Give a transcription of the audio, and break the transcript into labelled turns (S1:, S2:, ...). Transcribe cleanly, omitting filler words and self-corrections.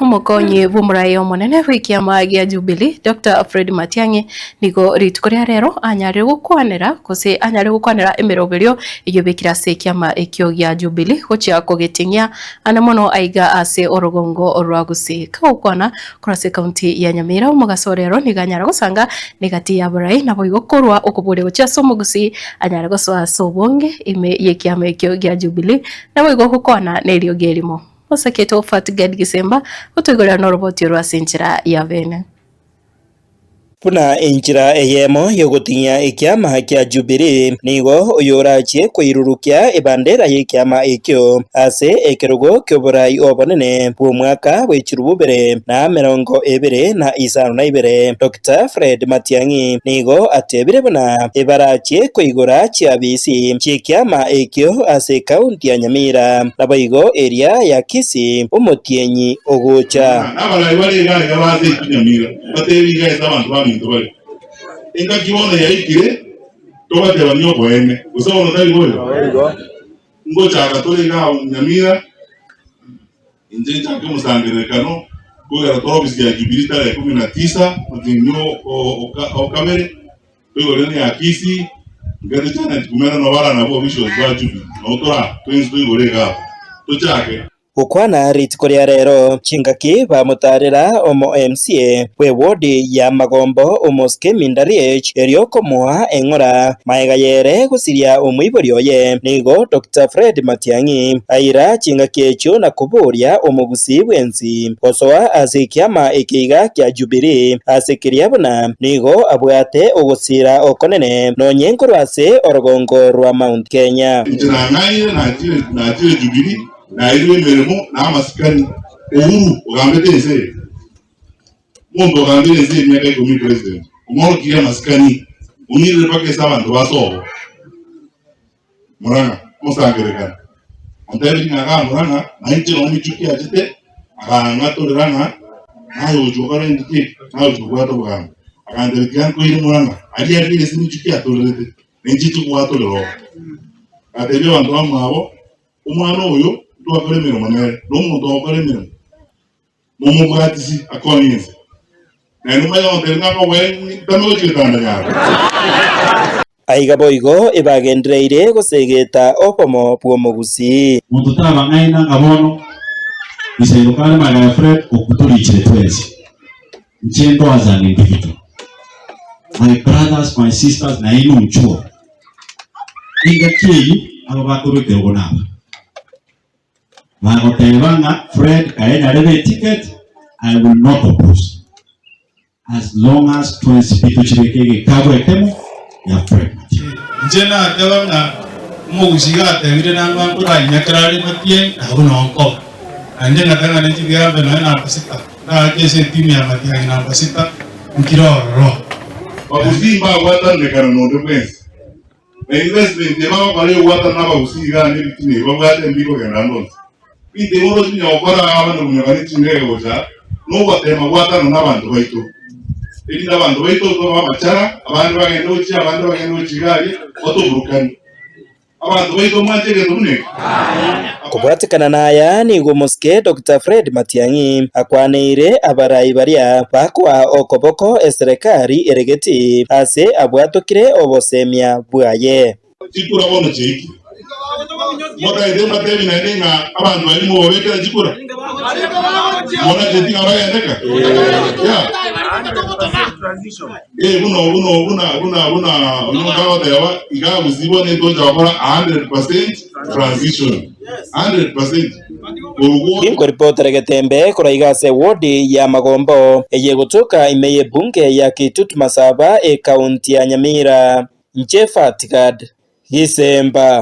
S1: umukonyi bumurayo munene w'ikiama gia Jubilee Dr. Fred Matiang'i nigo rituko ria rero anyare gukwanira kose anyare gukwanira imirogerio iyo bikira se kiama ekyo gia Jubilee gocha kugitingia anamono aiga ase orogongo rwa gusi kaukwana kurase county ya Nyamira umugasorero niganyara gusanga negati ya burai nabo igokorwa ukubure gocha somugusi anyare guswa sobonge ime yekiama ekyo gia Jubilee nabo igokwana nerio gerimo Osaketo Fatgad Gisemba utugora no roboti rwa sinchira ya vene
S2: Puna injira eyemo yogotinya ikiama kia Jubilee nigo uyorache kuirurukia ibandera y'ikiama ikyo ase ekerugo kyoborai obonene bu mwaka w'ikirububere na 2022 Dr. Fred Matiang'i nigo atebire buna ibarache kuigora chiabisi chikiama ikyo ase kaunti ya Nyamira naboigo area ya Kisii Omotienyi ogocha
S3: nabalai bali ga baze Nyamira batebiga ezabantu inga kiona ya ikire toba te banyo boeme usabona tali boyo ngo chaka tole ga Nyamira inje chaka musangerekano kugira tobisi ya Jubilee tale 19 mutinyo o kamere bigore ya Kisii ngari chana kumera no bara na bo bisho za Jubilee no tora twins bigore ga to chake
S2: Ukwana ritiko ria rero chingaki bamutarira omo MCA we wodi ya Magombo omoske Mindariech erioko moa engora maiga yere gusiria omwiborio ye nigo Dr. Fred Matiang'i aira chingaki echo na kuburia omugusi bwenzi osoa asikiama ikiga kya Jubilee asikiria buna nigo abwate ogusira okonene no nyengo rwase orogongo rwa Mount Kenya
S3: na Jubilee na iliwe meremo na amasikani uhuru ugambeteze mundo ugambeteze miaka 10 president umoro kia masikani unire pake sabantu baso muranga musangerekana onteri nyaga muranga nainje no michuki ajite akanga toleranga nayo jogara ndike nayo jogara buganga akandere kyan ko iri muranga ali ali simichuki atolete ninjitu kwa tolero atebye bantu amabo umwana oyo tuwakaremera manere n'umuntu wakaremera n'umugwatisi akonyenze na numa yonde ngako we tamwe kitandanya
S2: aiga boigo ibagendereire gusegeta opomo bwo mugusi
S4: muntu tabangaina ngabono iseyokana mara Fred okuturikire twese nchendo as an individual my brothers my sisters na ino mchuo ingakiri abo bakuruke ubonaba Magotevanga Fred kaenda lebe ticket I will not oppose as long as twenty people chireke kabwe temo ya Fred
S3: njena tevanga mugusiga tevire nanga kura nyakrali matien abuno onko njena tanga netiga beno na pasita na kese timu ya Matiang'i na pasita mkiroro babusimba wata nekana no defense na investment yao kale wata na babusiga ni bitine babwate mbiko ganando Pite moro tinya okora abantu munyagani tinego ja no batema gwatano nabantu baito iri nabantu baito to bamachara abantu bagendo chigali otoburukani abantu baito mwanjege tumne
S2: kubwatikana naya nigo muske Dr. Fred Matiang'i akwaneire abarai baria bakwa okoboko eserekari eregeti ase abwatokire obosemia bwaye
S3: tikura bono chiki Mota ide matebi na ndenga abantu bari mu bobekera jikura mona jeti ngabaya ndeka uno kawa dewa igabu zibone toja wakora 100% transition 100%
S2: Inko reporter Getembe kuraiga se wodi ya Magombo eye gutuka imeye bunge ya Kitutu Masaba kaunti ya Nyamira Nche Fatgad Gisemba